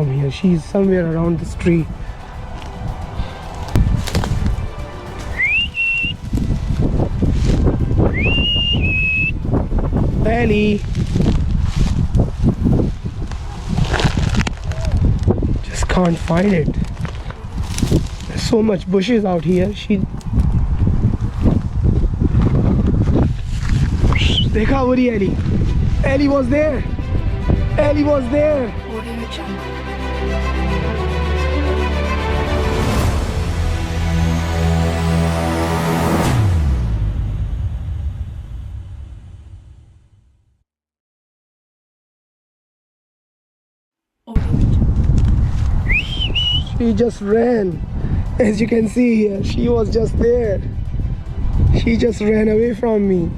From here, she's somewhere around this tree. Ellie, just can't find it. There's so much bushes out here. देखा वो रही Ellie. Ellie was there. Ellie was there. She just ran. As you can see here, she was just there. She just ran away from me.